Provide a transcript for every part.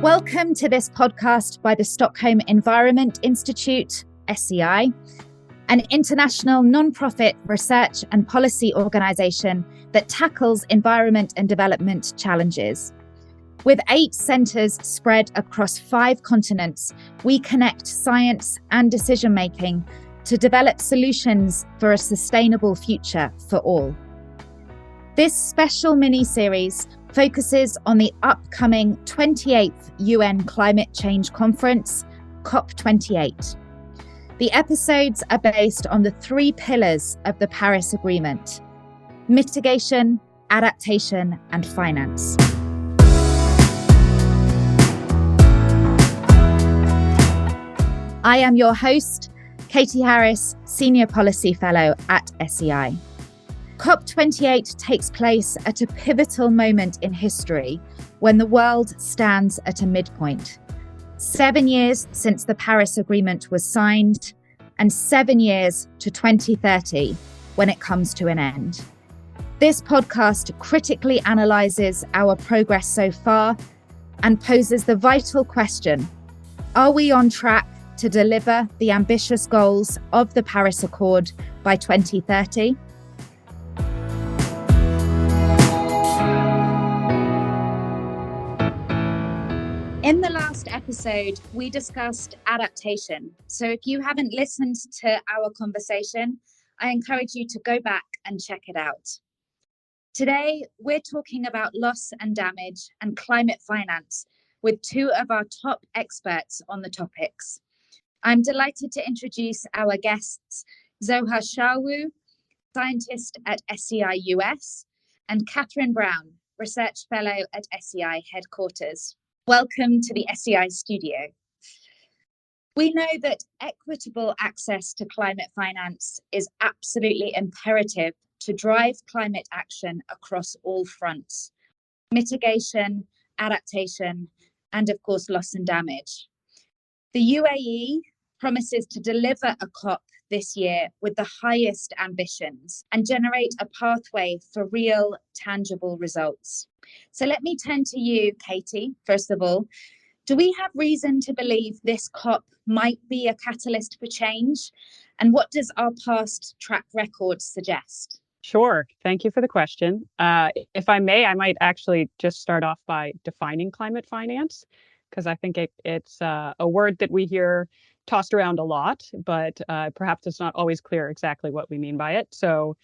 Welcome to this podcast by the Stockholm Environment Institute, SEI, an international non-profit research and policy organisation that tackles environment and development challenges. With 8 centres spread across 5 continents, we connect science and decision-making to develop solutions for a sustainable future for all. This special mini-series focuses on the upcoming 28th UN Climate Change Conference, COP28. The episodes are based on the 3 pillars of the Paris Agreement: mitigation, adaptation, and finance. I am your host, Katie Harris, Senior Policy Fellow at SEI. COP28 takes place at a pivotal moment in history when the world stands at a midpoint. 7 years since the Paris Agreement was signed, and 7 years to 2030 when it comes to an end. This podcast critically analyses our progress so far and poses the vital question: are we on track to deliver the ambitious goals of the Paris Accord by 2030? In the last episode, we discussed adaptation. So if you haven't listened to our conversation, I encourage you to go back and check it out. Today, we're talking about loss and damage and climate finance with 2 of our top experts on the topics. I'm delighted to introduce our guests, Zohar Shawu, scientist at SEI US, and Catherine Brown, research fellow at SEI headquarters. Welcome to the SEI studio. We know that equitable access to climate finance is absolutely imperative to drive climate action across all fronts: mitigation, adaptation, and of course, loss and damage. The UAE promises to deliver a COP this year with the highest ambitions and generate a pathway for real, tangible results. So let me turn to you, Katie, first of all. Do we have reason to believe this COP might be a catalyst for change? And what does our past track record suggest? Sure. Thank you for the question. If I may, I might actually just start off by defining climate finance, because I think it's a word that we hear tossed around a lot, but perhaps it's not always clear exactly what we mean by it. So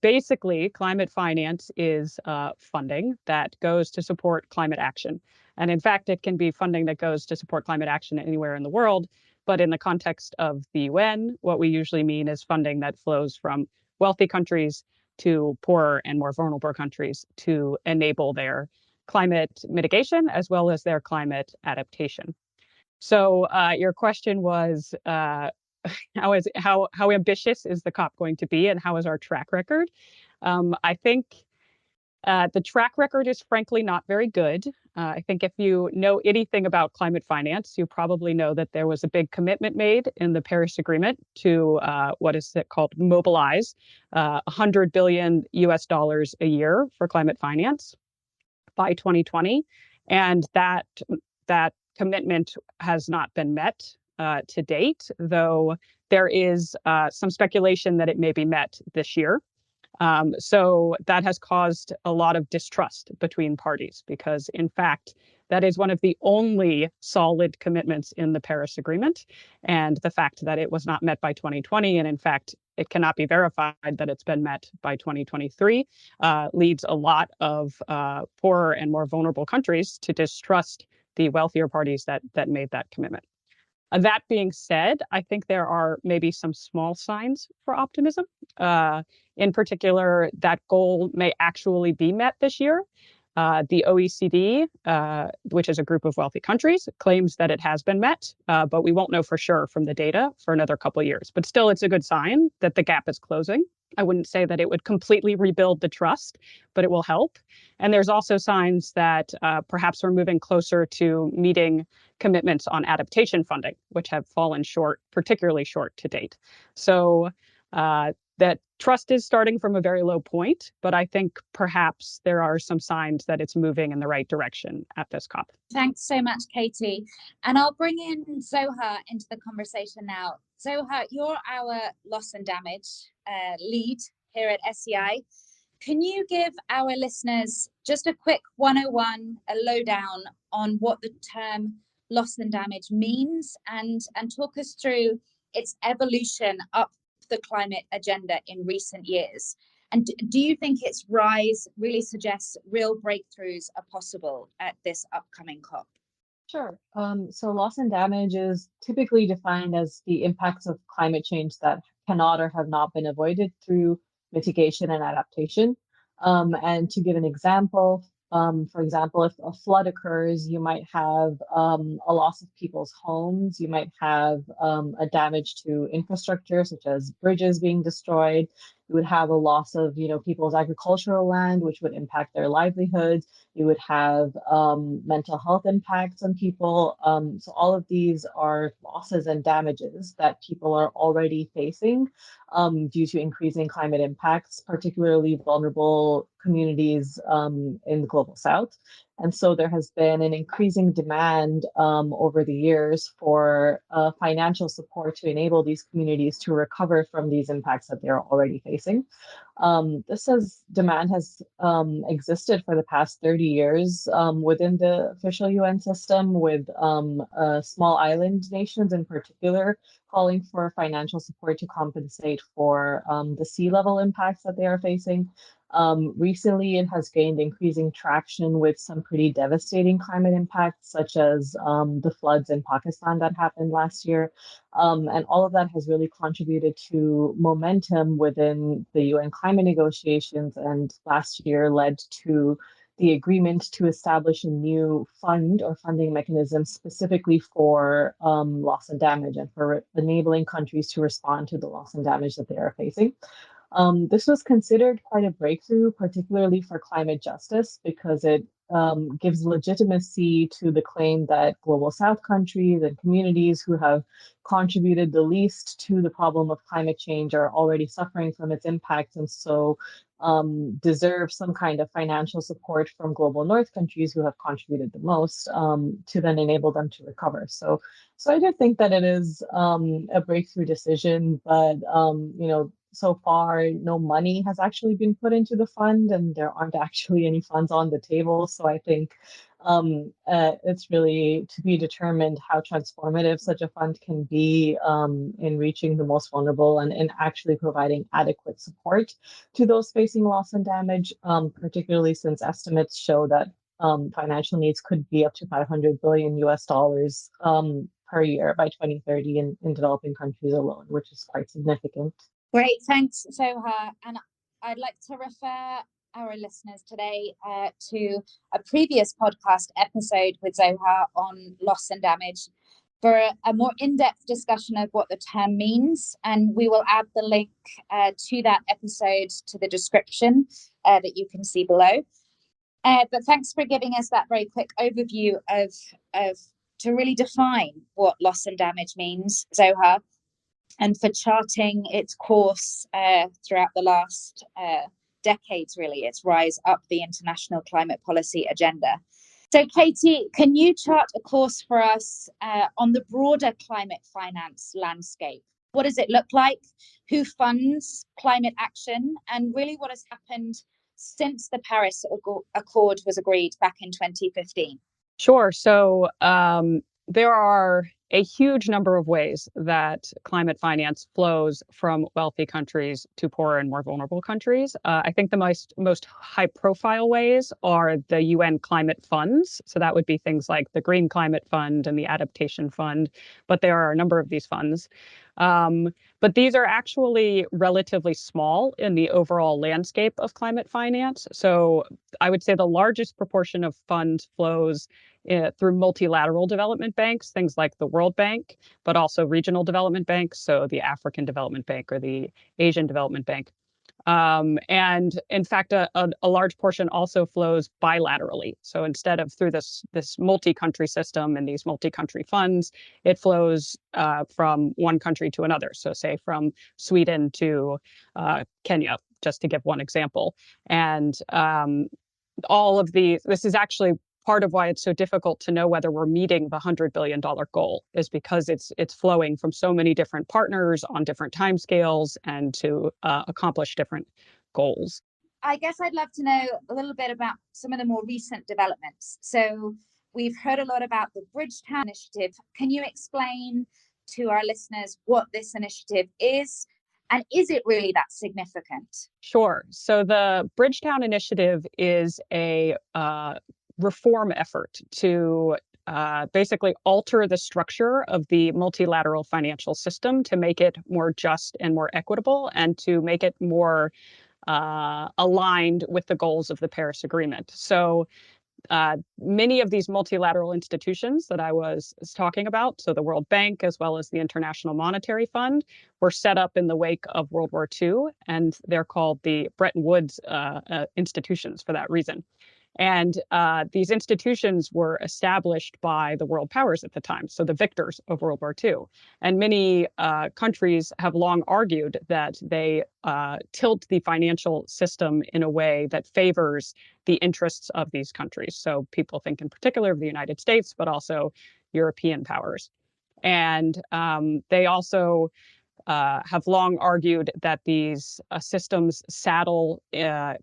basically, climate finance is funding that goes to support climate action. And in fact, it can be funding that goes to support climate action anywhere in the world. But in the context of the UN, what we usually mean is funding that flows from wealthy countries to poorer and more vulnerable countries to enable their climate mitigation as well as their climate adaptation. So your question was, how ambitious is the COP going to be, and how is our track record? I think the track record is frankly not very good. I think if you know anything about climate finance, you probably know that there was a big commitment made in the Paris Agreement to what is it called, mobilize $100 billion a year for climate finance by 2020, and that commitment has not been met to date, though there is some speculation that it may be met this year. So that has caused a lot of distrust between parties, because in fact, that is one of the only solid commitments in the Paris Agreement. And the fact that it was not met by 2020, and in fact, it cannot be verified that it's been met by 2023, leads a lot of poorer and more vulnerable countries to distrust the wealthier parties that made that commitment. That being said, I think there are maybe some small signs for optimism. In particular, that goal may actually be met this year. The OECD, which is a group of wealthy countries, claims that it has been met, but we won't know for sure from the data for another couple of years. But still, it's a good sign that the gap is closing. I wouldn't say that it would completely rebuild the trust, but it will help. And there's also signs that perhaps we're moving closer to meeting commitments on adaptation funding, which have fallen short, particularly short to date. So that trust is starting from a very low point, but I think perhaps there are some signs that it's moving in the right direction at this COP. Thanks so much, Katie. And I'll bring in Zohar into the conversation now. Zohar, you're our loss and damage lead here at SEI. Can you give our listeners just a quick 101, a lowdown on what the term loss and damage means, and talk us through its evolution up the climate agenda in recent years? And do you think its rise really suggests real breakthroughs are possible at this upcoming COP? Sure. So loss and damage is typically defined as the impacts of climate change that cannot or have not been avoided through mitigation and adaptation. And to give an example, for example, if a flood occurs, you might have a loss of people's homes. You might have a damage to infrastructure, such as bridges being destroyed. You would have a loss of, people's agricultural land, which would impact their livelihoods. You would have mental health impacts on people. So all of these are losses and damages that people are already facing due to increasing climate impacts, particularly vulnerable communities in the global south. And so there has been an increasing demand over the years for financial support to enable these communities to recover from these impacts that they're already facing. Demand has existed for the past 30 years within the official UN system, with small island nations in particular calling for financial support to compensate for the sea level impacts that they are facing. Recently, it has gained increasing traction with some pretty devastating climate impacts, such as the floods in Pakistan that happened last year. And all of that has really contributed to momentum within the UN climate negotiations, and last year led to the agreement to establish a new fund or funding mechanism specifically for loss and damage, and for enabling countries to respond to the loss and damage that they are facing. This was considered quite a breakthrough, particularly for climate justice, because it gives legitimacy to the claim that global south countries and communities who have contributed the least to the problem of climate change are already suffering from its impacts, and so deserve some kind of financial support from global north countries who have contributed the most to then enable them to recover. So I do think that it is a breakthrough decision, but so far, no money has actually been put into the fund, and there aren't actually any funds on the table. So I think it's really to be determined how transformative such a fund can be in reaching the most vulnerable, and in actually providing adequate support to those facing loss and damage, particularly since estimates show that financial needs could be up to 500 billion US dollars per year by 2030 in developing countries alone, which is quite significant. Great, thanks, Zohar. And I'd like to refer our listeners today to a previous podcast episode with Zohar on loss and damage for a more in-depth discussion of what the term means. And we will add the link to that episode to the description that you can see below. But thanks for giving us that very quick overview of to really define what loss and damage means, Zohar, and for charting its course throughout the last decades, really, its rise up the international climate policy agenda. So, Katie, can you chart a course for us on the broader climate finance landscape? What does it look like? Who funds climate action? And really what has happened since the Paris Accord was agreed back in 2015? Sure. So there are a huge number of ways that climate finance flows from wealthy countries to poorer and more vulnerable countries. I think the most high-profile ways are the UN climate funds. So that would be things like the Green Climate Fund and the Adaptation Fund. But there are a number of these funds. But these are actually relatively small in the overall landscape of climate finance. So I would say the largest proportion of fund flows through multilateral development banks, things like the World Bank, but also regional development banks, so the African Development Bank or the Asian Development Bank. And in fact, a large portion also flows bilaterally. So instead of through this multi-country system and these multi-country funds, it flows from one country to another. So say from Sweden to Kenya, just to give one example. And all of this is actually part of why it's so difficult to know whether we're meeting the $100 billion goal, is because it's flowing from so many different partners on different timescales and to accomplish different goals. I guess I'd love to know a little bit about some of the more recent developments. So we've heard a lot about the Bridgetown Initiative. Can you explain to our listeners what this initiative is? And is it really that significant? Sure. So the Bridgetown Initiative is a reform effort to basically alter the structure of the multilateral financial system to make it more just and more equitable, and to make it more aligned with the goals of the Paris Agreement. So many of these multilateral institutions that I was talking about, so the World Bank as well as the International Monetary Fund, were set up in the wake of World War II, and they're called the Bretton Woods institutions for that reason. And these institutions were established by the world powers at the time, so the victors of World War II. And many countries have long argued that they tilt the financial system in a way that favors the interests of these countries. So people think in particular of the United States, but also European powers. And they also have long argued that these systems saddle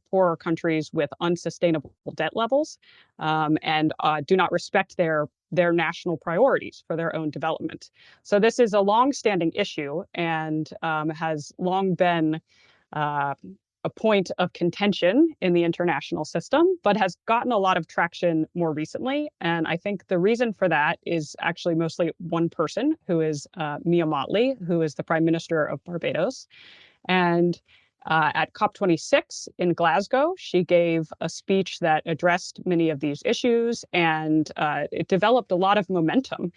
poorer countries with unsustainable debt levels, and do not respect their national priorities for their own development. So this is a long-standing issue, and has long been a point of contention in the international system, but has gotten a lot of traction more recently. And I think the reason for that is actually mostly one person, who is Mia Mottley, who is the Prime Minister of Barbados. And at COP26 in Glasgow, she gave a speech that addressed many of these issues, and it developed a lot of momentum,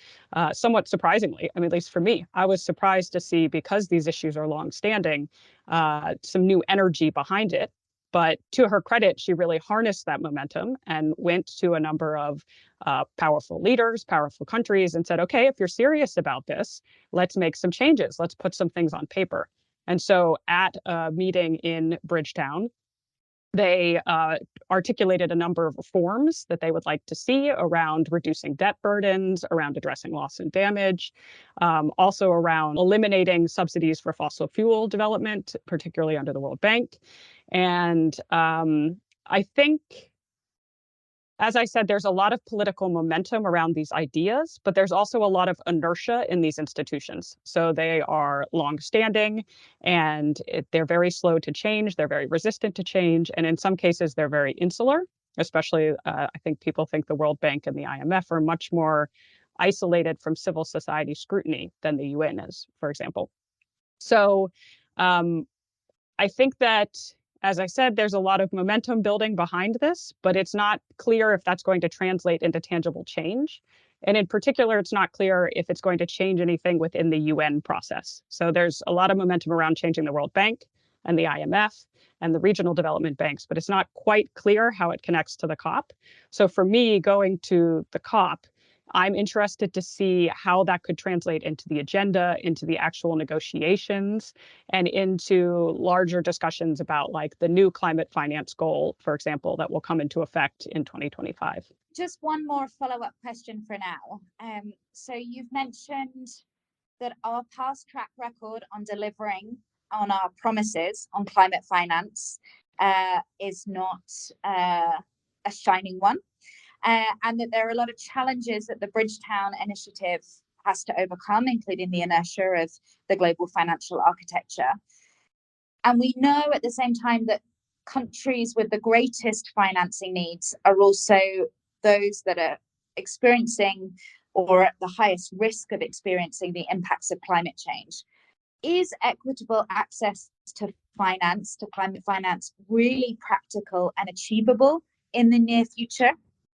somewhat surprisingly. I mean, at least for me, I was surprised to see, because these issues are longstanding, some new energy behind it. But to her credit, she really harnessed that momentum and went to a number of powerful leaders, powerful countries, and said, okay, if you're serious about this, let's make some changes. Let's put some things on paper. And so at a meeting in Bridgetown, they articulated a number of reforms that they would like to see around reducing debt burdens, around addressing loss and damage, also around eliminating subsidies for fossil fuel development, particularly under the World Bank. And I think, as I said, there's a lot of political momentum around these ideas, but there's also a lot of inertia in these institutions. So they are longstanding, and they're very slow to change. They're very resistant to change. And in some cases, they're very insular, especially I think people think the World Bank and the IMF are much more isolated from civil society scrutiny than the UN is, for example. So I think that, as I said, there's a lot of momentum building behind this, but it's not clear if that's going to translate into tangible change. And in particular, it's not clear if it's going to change anything within the UN process. So there's a lot of momentum around changing the World Bank and the IMF and the regional development banks, but it's not quite clear how it connects to the COP. So for me, going to the COP, I'm interested to see how that could translate into the agenda, into the actual negotiations, and into larger discussions about like the new climate finance goal, for example, that will come into effect in 2025. Just one more follow-up question for now. So you've mentioned that our past track record on delivering on our promises on climate finance is not a shining one. And that there are a lot of challenges that the Bridgetown Initiative has to overcome, including the inertia of the global financial architecture. And we know at the same time that countries with the greatest financing needs are also those that are experiencing or at the highest risk of experiencing the impacts of climate change. Is equitable access to finance, to climate finance, really practical and achievable in the near future?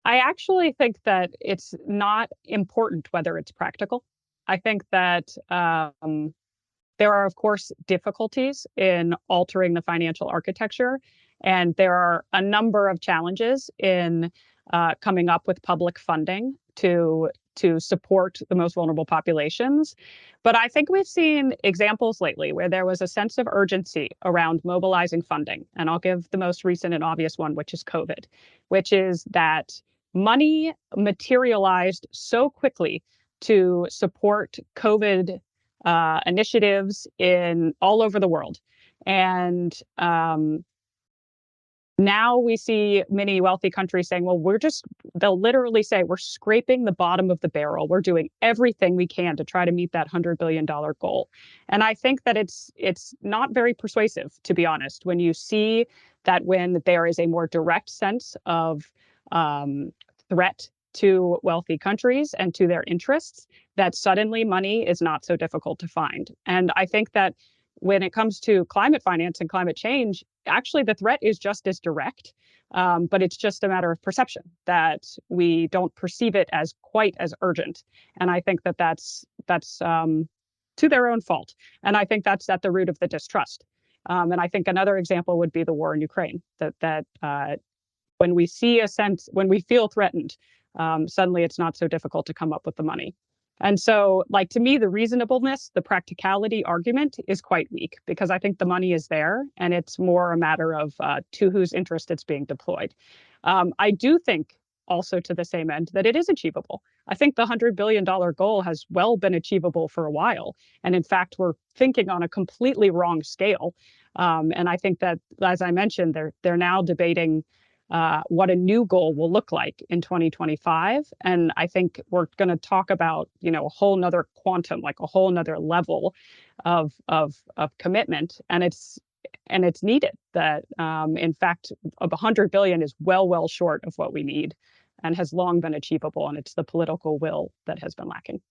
I actually think that it's not important whether it's practical. I think that There are, of course, difficulties in altering the financial architecture, and there are a number of challenges in coming up with public funding to support the most vulnerable populations. But I think we've seen examples lately where there was a sense of urgency around mobilizing funding. And I'll give the most recent and obvious one, which is COVID, which is that money materialized so quickly to support COVID initiatives in all over the world. And now we see many wealthy countries saying, well, they'll literally say, we're scraping the bottom of the barrel. We're doing everything we can to try to meet that $100 billion goal. And I think that it's not very persuasive, to be honest, when you see that when there is a more direct sense of threat to wealthy countries and to their interests, that suddenly money is not so difficult to find. And I think that when it comes to climate finance and climate change, actually the threat is just as direct, but it's just a matter of perception that we don't perceive it as quite as urgent. And I think that that's to their own fault. And I think that's at the root of the distrust. And I think another example would be the war in Ukraine, that when we feel threatened, suddenly it's not so difficult to come up with the money. And so, like, to me, the reasonableness, the practicality argument is quite weak because I think the money is there and it's more a matter of to whose interest it's being deployed. I do think also to the same end that it is achievable. I think the $100 billion goal has well been achievable for a while. And in fact, we're thinking on a completely wrong scale. And I think that, as I mentioned, they're now debating what a new goal will look like in 2025. And I think we're going to talk about, a whole nother quantum, like a whole nother level of commitment. And it's needed. That in fact, 100 billion is well short of what we need and has long been achievable. And it's the political will that has been lacking.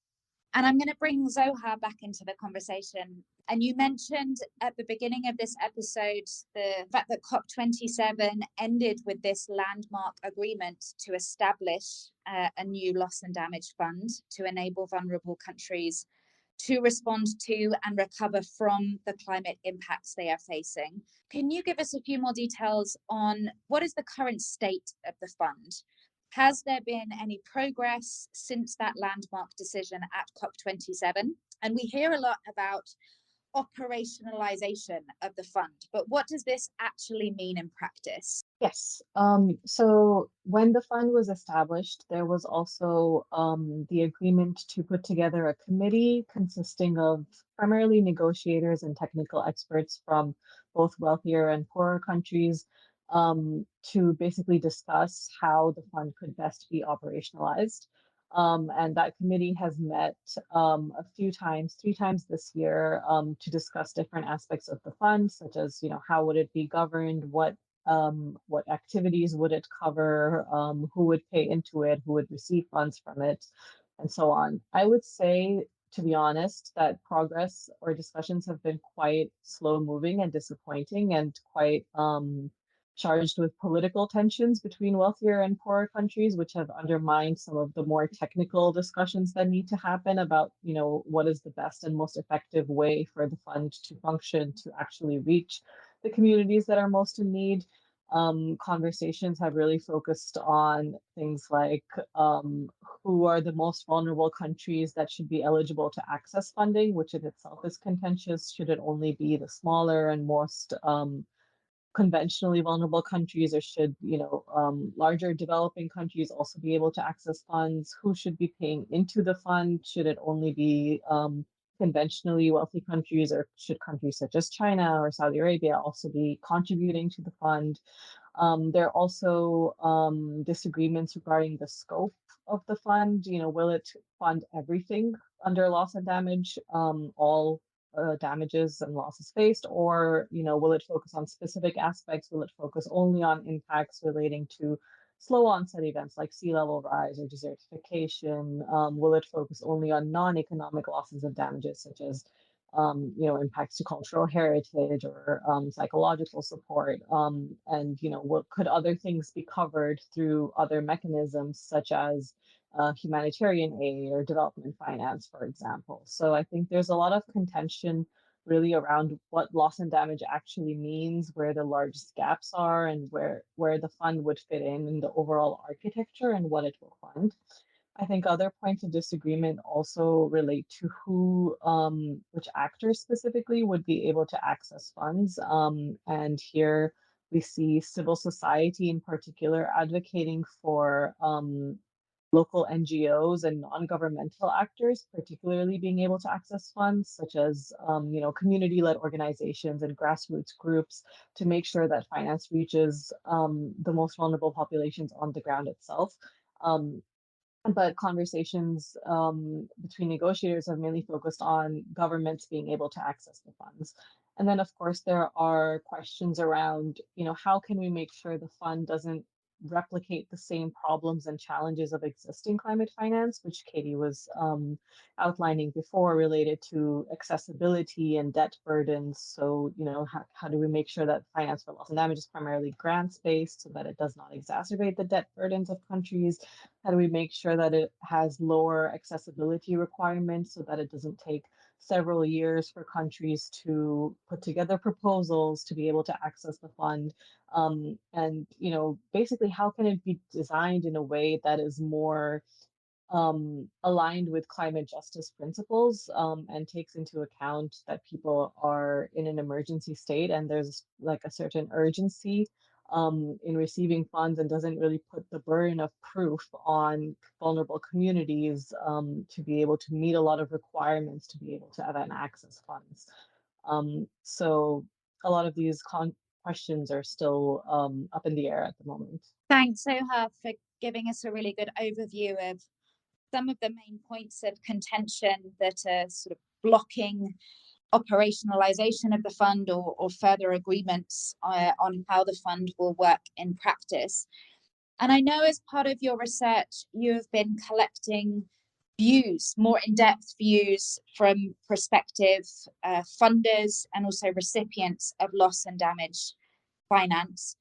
And I'm going to bring Zohar back into the conversation. And you mentioned at the beginning of this episode the fact that COP27 ended with this landmark agreement to establish a new loss and damage fund to enable vulnerable countries to respond to and recover from the climate impacts they are facing. Can you give us a few more details on what is the current state of the fund? Has there been any progress since that landmark decision at COP27? And we hear a lot about operationalization of the fund, but what does this actually mean in practice? Yes. So when the fund was established, there was also the agreement to put together a committee consisting of primarily negotiators and technical experts from both wealthier and poorer countries to basically discuss how the fund could best be operationalized. And that committee has met a few times, 3 times this year, to discuss different aspects of the fund, such as, how would it be governed, what activities would it cover, who would pay into it, who would receive funds from it, and so on. I would say, to be honest, that progress or discussions have been quite slow moving and disappointing and quite charged with political tensions between wealthier and poorer countries, which have undermined some of the more technical discussions that need to happen about, what is the best and most effective way for the fund to function to actually reach the communities that are most in need. Conversations have really focused on things like who are the most vulnerable countries that should be eligible to access funding, which in itself is contentious. Should it only be the smaller and most conventionally vulnerable countries, or should larger developing countries also be able to access funds? Who should be paying into the fund? Should it only be conventionally wealthy countries, or should countries such as China or Saudi Arabia also be contributing to the fund? There are also disagreements regarding the scope of the fund. Will it fund everything under loss and damage, all damages and losses faced, or will it focus on specific aspects? Will it focus only on impacts relating to slow onset events like sea level rise or desertification? Will it focus only on non-economic losses and damages, such as impacts to cultural heritage or psychological support? And what could other things be covered through other mechanisms, such as humanitarian aid or development finance, for example? So I think there's a lot of contention really around what loss and damage actually means, where the largest gaps are, and where the fund would fit in the overall architecture and what it will fund. I think other points of disagreement also relate to which actors specifically would be able to access funds. And here we see civil society in particular advocating for local NGOs and non-governmental actors, particularly being able to access funds, such as community-led organizations and grassroots groups, to make sure that finance reaches the most vulnerable populations on the ground itself. But conversations between negotiators have mainly focused on governments being able to access the funds. And then, of course, there are questions around, how can we make sure the fund doesn't replicate the same problems and challenges of existing climate finance, which Katie was outlining before, related to accessibility and debt burdens. So, how do we make sure that finance for loss and damage is primarily grants-based so that it does not exacerbate the debt burdens of countries? How do we make sure that it has lower accessibility requirements so that it doesn't take several years for countries to put together proposals to be able to access the fund? And, basically, how can it be designed in a way that is more aligned with climate justice principles, and takes into account that people are in an emergency state and there's like a certain urgency in receiving funds, and doesn't really put the burden of proof on vulnerable communities to be able to meet a lot of requirements to be able to then access funds. So a lot of these questions are still up in the air at the moment. Thanks, Soha, for giving us a really good overview of some of the main points of contention that are sort of blocking operationalization of the fund, or further agreements on how the fund will work in practice. And I know as part of your research, you have been collecting views, more in-depth views from prospective funders and also recipients of loss and damage finance.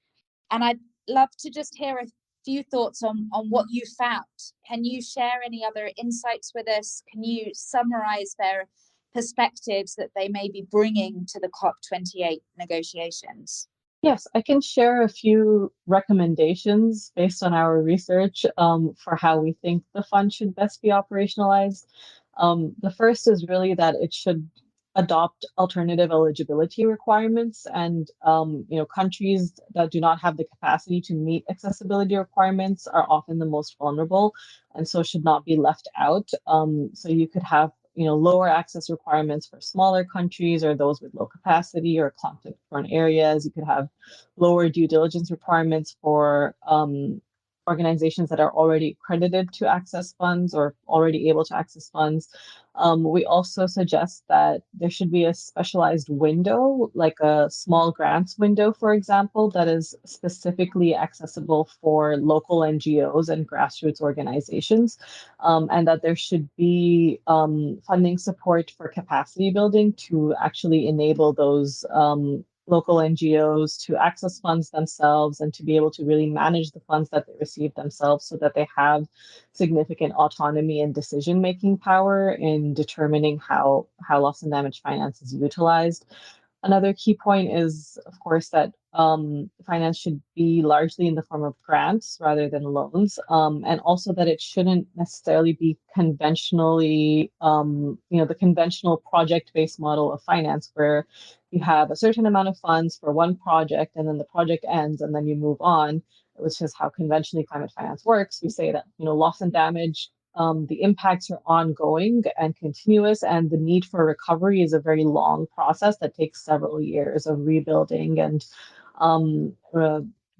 And I'd love to just hear a few thoughts on what you found. Can you share any other insights with us? Can you summarize their perspectives that they may be bringing to the COP28 negotiations? Yes, I can share a few recommendations based on our research for how we think the fund should best be operationalized. The first is really that it should adopt alternative eligibility requirements, and countries that do not have the capacity to meet accessibility requirements are often the most vulnerable, and so should not be left out. So you could have lower access requirements for smaller countries or those with low capacity or conflict-prone areas. You could have lower due diligence requirements for organizations that are already accredited to access funds or already able to access funds. We also suggest that there should be a specialized window, like a small grants window, for example, that is specifically accessible for local NGOs and grassroots organizations, and that there should be funding support for capacity building to actually enable those local NGOs to access funds themselves and to be able to really manage the funds that they receive themselves, so that they have significant autonomy and decision-making power in determining how loss and damage finance is utilized. Another key point is, of course, that finance should be largely in the form of grants rather than loans, and also that it shouldn't necessarily be conventionally, the conventional project-based model of finance, where you have a certain amount of funds for one project and then the project ends and then you move on, which is how conventionally climate finance works. We say that loss and damage, the impacts are ongoing and continuous, and the need for recovery is a very long process that takes several years of rebuilding and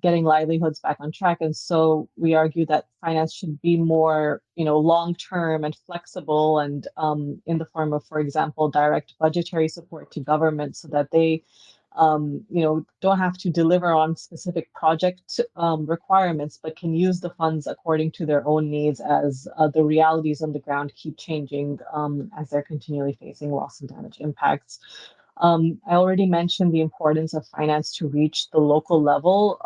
getting livelihoods back on track. And so we argue that finance should be more, long-term and flexible, and in the form of, for example, direct budgetary support to governments, so that they don't have to deliver on specific project requirements, but can use the funds according to their own needs as the realities on the ground keep changing, as they're continually facing loss and damage impacts. I already mentioned the importance of finance to reach the local level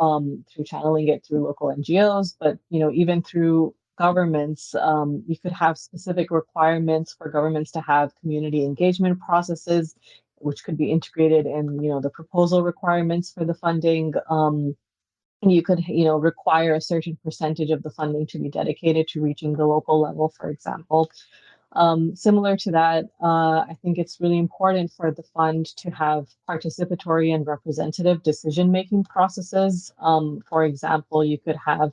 through channeling it through local NGOs, but even through governments, you could have specific requirements for governments to have community engagement processes which could be integrated in, the proposal requirements for the funding. You could, require a certain percentage of the funding to be dedicated to reaching the local level, for example. Similar to that, I think it's really important for the fund to have participatory and representative decision-making processes. For example, you could have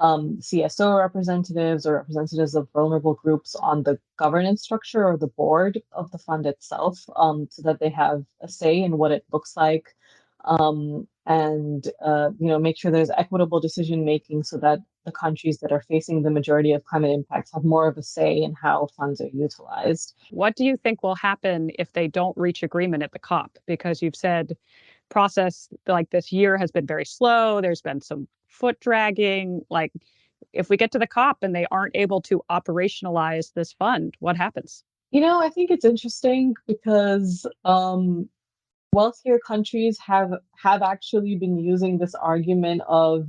CSO representatives or representatives of vulnerable groups on the governance structure or the board of the fund itself, so that they have a say in what it looks like, and make sure there's equitable decision making so that the countries that are facing the majority of climate impacts have more of a say in how funds are utilized. What do you think will happen if they don't reach agreement at the COP? Because you've said process like this year has been very slow. There's been some foot dragging. Like, if we get to the COP and they aren't able to operationalize this fund, what happens? I think it's interesting because wealthier countries have actually been using this argument of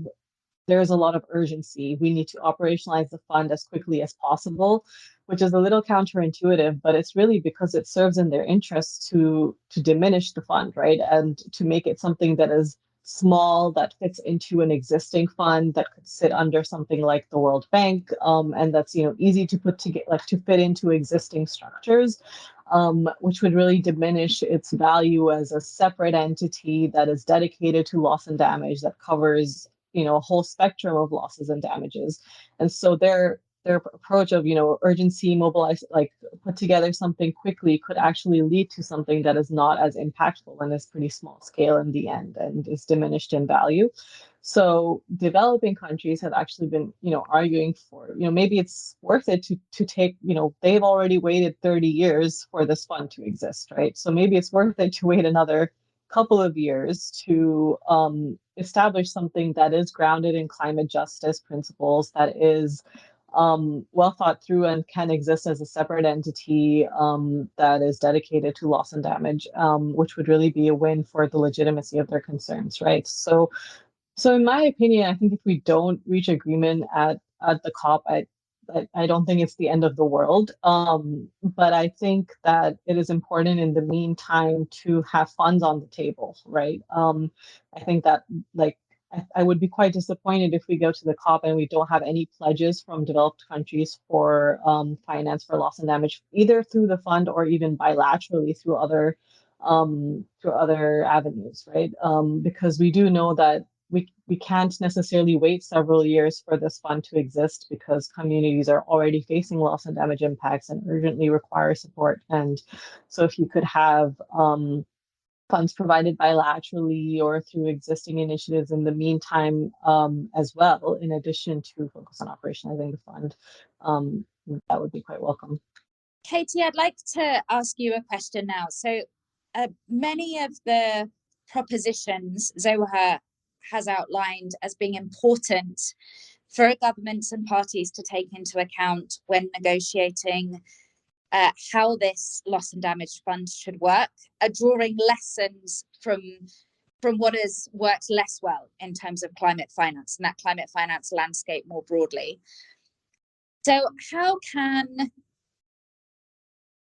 there's a lot of urgency. We need to operationalize the fund as quickly as possible, which is a little counterintuitive, but it's really because it serves in their interests to diminish the fund, right? And to make it something that is small, that fits into an existing fund that could sit under something like the World Bank, and that's easy to put together, like to fit into existing structures. Which would really diminish its value as a separate entity that is dedicated to loss and damage, that covers a whole spectrum of losses and damages. And so their approach of urgency, mobilize, like put together something quickly, could actually lead to something that is not as impactful and is pretty small scale in the end and is diminished in value. So developing countries have actually been, arguing for, maybe it's worth it to take, they've already waited 30 years for this fund to exist, right? So maybe it's worth it to wait another couple of years to establish something that is grounded in climate justice principles, that is well thought through and can exist as a separate entity that is dedicated to loss and damage, which would really be a win for the legitimacy of their concerns, right? So in my opinion, I think if we don't reach agreement at the COP, I don't think it's the end of the world. But I think that it is important in the meantime to have funds on the table, right? I think that I would be quite disappointed if we go to the COP and we don't have any pledges from developed countries for finance for loss and damage, either through the fund or even bilaterally through other avenues, right? Because we do know that we can't necessarily wait several years for this fund to exist because communities are already facing loss and damage impacts and urgently require support. And so if you could have funds provided bilaterally or through existing initiatives in the meantime as well, in addition to focus on operationalizing the fund, that would be quite welcome. Katie, I'd like to ask you a question now. So many of the propositions Zoha has outlined as being important for governments and parties to take into account when negotiating how this loss and damage fund should work, are drawing lessons from what has worked less well in terms of climate finance and that climate finance landscape more broadly. So how can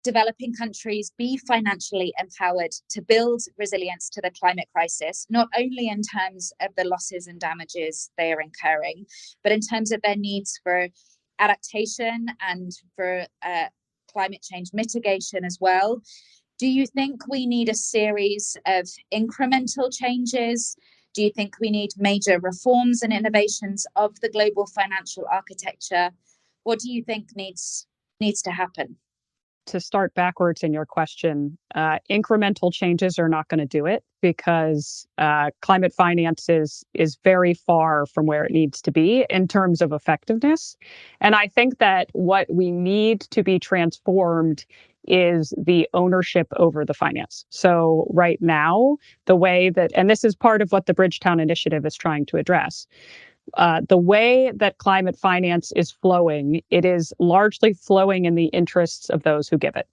developing countries be financially empowered to build resilience to the climate crisis, not only in terms of the losses and damages they are incurring, but in terms of their needs for adaptation and for climate change mitigation as well? Do you think we need a series of incremental changes? Do you think we need major reforms and innovations of the global financial architecture? What do you think needs to happen? To start backwards in your question, incremental changes are not going to do it because climate finance is very far from where it needs to be in terms of effectiveness. And I think that what we need to be transformed is the ownership over the finance. So right now, the way that, and this is part of what the Bridgetown Initiative is trying to address, the way that climate finance is flowing, it is largely flowing in the interests of those who give it.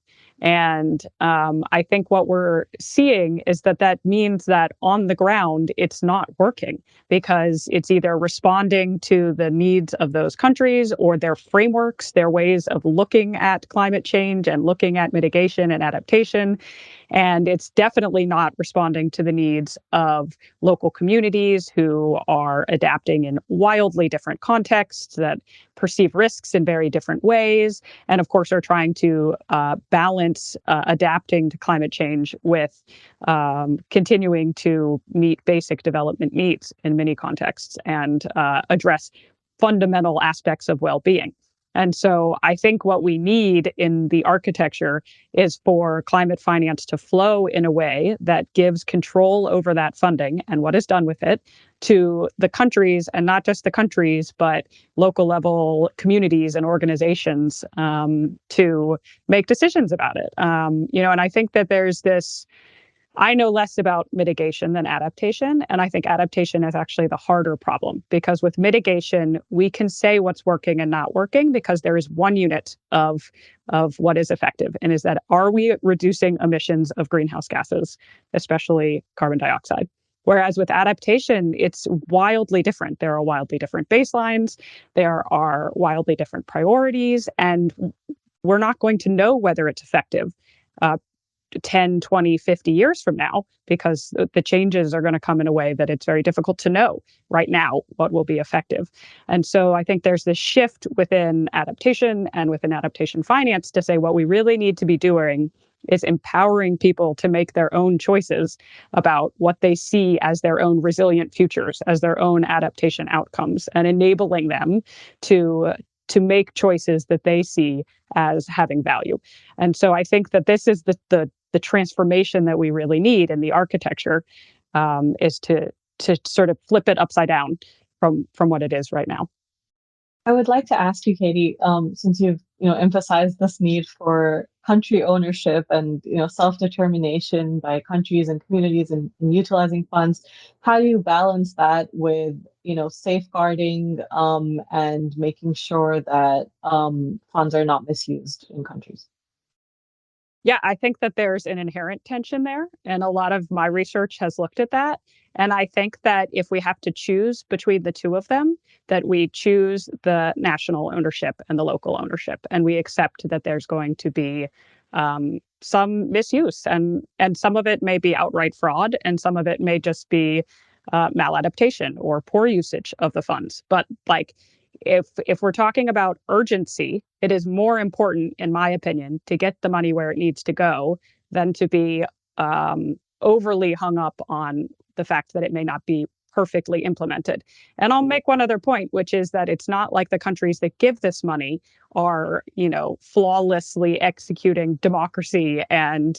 And I think what we're seeing is that means that on the ground, it's not working because it's either responding to the needs of those countries or their frameworks, their ways of looking at climate change and looking at mitigation and adaptation. And it's definitely not responding to the needs of local communities who are adapting in wildly different contexts that perceive risks in very different ways. And of course, are trying to balance adapting to climate change with continuing to meet basic development needs in many contexts and address fundamental aspects of well-being. And so I think what we need in the architecture is for climate finance to flow in a way that gives control over that funding and what is done with it to the countries, and not just the countries, but local level communities and organizations to make decisions about it. And I think that there's this. I know less about mitigation than adaptation. And I think adaptation is actually the harder problem, because with mitigation, we can say what's working and not working because there is one unit of what is effective. And is that, are we reducing emissions of greenhouse gases, especially carbon dioxide? Whereas with adaptation, it's wildly different. There are wildly different baselines. There are wildly different priorities. And we're not going to know whether it's effective 10, 20, 50 years from now, because the changes are going to come in a way that it's very difficult to know right now what will be effective. And so I think there's this shift within adaptation and within adaptation finance to say what we really need to be doing is empowering people to make their own choices about what they see as their own resilient futures, as their own adaptation outcomes, and enabling them to make choices that they see as having value. And so I think that this is the transformation that we really need in the architecture, is to sort of flip it upside down from what it is right now. I would like to ask you, Katie, since you've emphasized this need for country ownership and self-determination by countries and communities in utilizing funds, how do you balance that with safeguarding and making sure that funds are not misused in countries? Yeah, I think that there's an inherent tension there. And a lot of my research has looked at that. And I think that if we have to choose between the two of them, that we choose the national ownership and the local ownership. And we accept that there's going to be some misuse, and some of it may be outright fraud, and some of it may just be maladaptation or poor usage of the funds. But if we're talking about urgency, it is more important, in my opinion, to get the money where it needs to go than to be overly hung up on the fact that it may not be perfectly implemented. And I'll make one other point, which is that it's not like the countries that give this money are, flawlessly executing democracy and,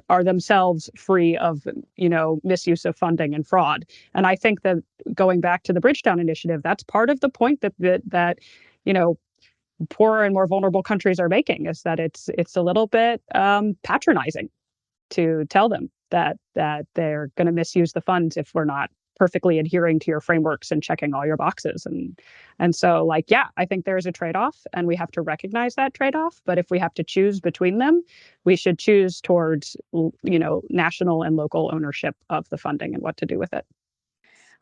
are themselves free of, misuse of funding and fraud. And I think that going back to the Bridgetown Initiative, that's part of the point that poorer and more vulnerable countries are making, is that it's a little bit patronizing to tell them that they're going to misuse the funds if we're not perfectly adhering to your frameworks and checking all your boxes. And so I think there is a trade-off, and we have to recognize that trade-off. But if we have to choose between them, we should choose towards, national and local ownership of the funding and what to do with it.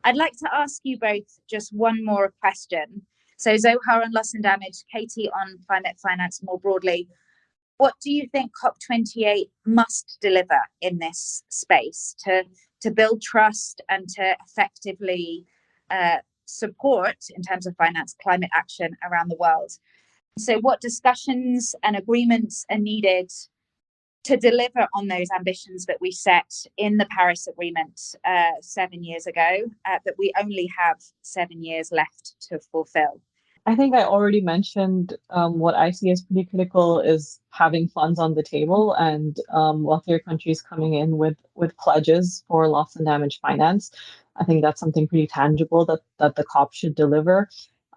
I'd like to ask you both just one more question. So Zohar on loss and damage, Katie on climate finance more broadly. What do you think COP28 must deliver in this space to build trust and to effectively support, in terms of finance, climate action around the world? So what discussions and agreements are needed to deliver on those ambitions that we set in the Paris Agreement 7 years ago, that we only have 7 years left to fulfill? I think I already mentioned what I see as pretty critical is having funds on the table and wealthier countries coming in with pledges for loss and damage finance. I think that's something pretty tangible that the COP should deliver.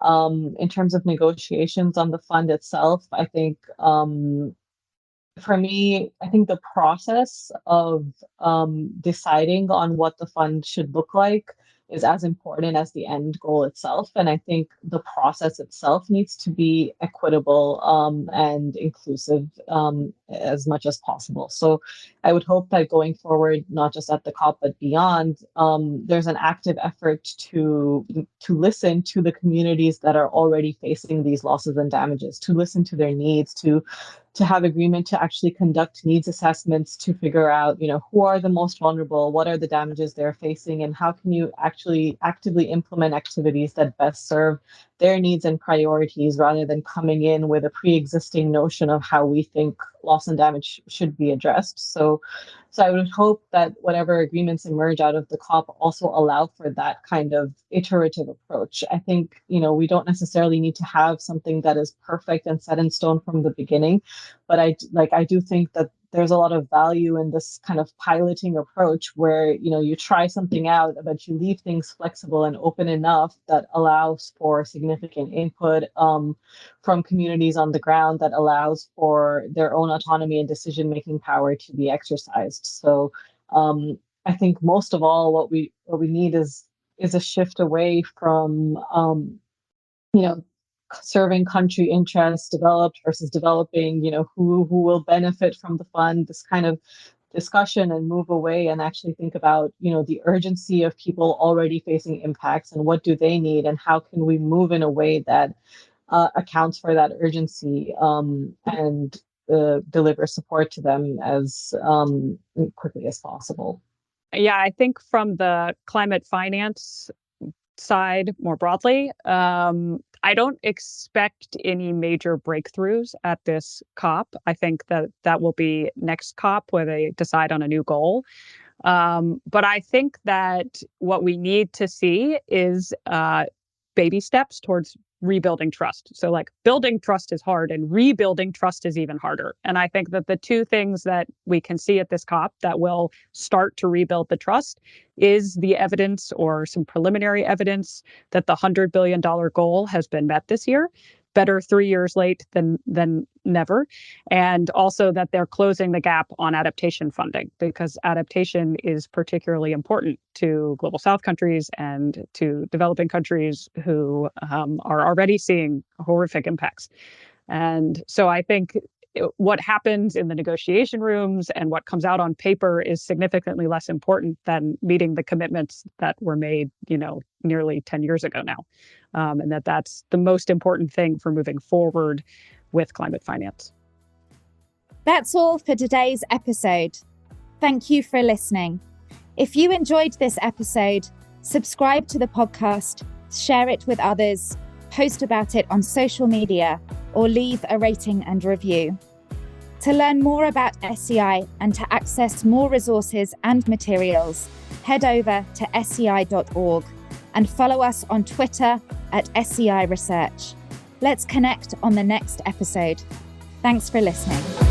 In terms of negotiations on the fund itself, I think for me, I think the process of deciding on what the fund should look like is as important as the end goal itself. And I think the process itself needs to be equitable and inclusive as much as possible. So I would hope that going forward, not just at the COP, but beyond, there's an active effort to listen to the communities that are already facing these losses and damages, to listen to their needs, to have agreement to actually conduct needs assessments to figure out, who are the most vulnerable, what are the damages they're facing, and how can you actually actively implement activities that best serve their needs and priorities rather than coming in with a pre-existing notion of how we think loss and damage should be addressed. So I would hope that whatever agreements emerge out of the COP also allow for that kind of iterative approach. I think, we don't necessarily need to have something that is perfect and set in stone from the beginning, but I do think that there's a lot of value in this kind of piloting approach where, you try something out, but you leave things flexible and open enough that allows for significant input from communities on the ground, that allows for their own autonomy and decision-making power to be exercised. So I think most of all, what we need is a shift away from, serving country interests, developed versus developing, who will benefit from the fund, this kind of discussion, and move away and actually think about, the urgency of people already facing impacts and what do they need and how can we move in a way that accounts for that urgency and deliver support to them as quickly as possible. Yeah, I think from the climate finance side more broadly, I don't expect any major breakthroughs at this COP. I think that will be next COP where they decide on a new goal. But I think that what we need to see is baby steps towards rebuilding trust. So like building trust is hard and rebuilding trust is even harder. And I think that the two things that we can see at this COP that will start to rebuild the trust is the evidence or some preliminary evidence that the $100 billion goal has been met this year. Better 3 years late than never. And also that they're closing the gap on adaptation funding, because adaptation is particularly important to global South countries and to developing countries who are already seeing horrific impacts. And so I think what happens in the negotiation rooms and what comes out on paper is significantly less important than meeting the commitments that were made, nearly 10 years ago now. And that's the most important thing for moving forward with climate finance. That's all for today's episode. Thank you for listening. If you enjoyed this episode, subscribe to the podcast, share it with others, post about it on social media, or leave a rating and review. To learn more about SEI and to access more resources and materials, head over to SEI.org and follow us on Twitter at SEI Research. Let's connect on the next episode. Thanks for listening.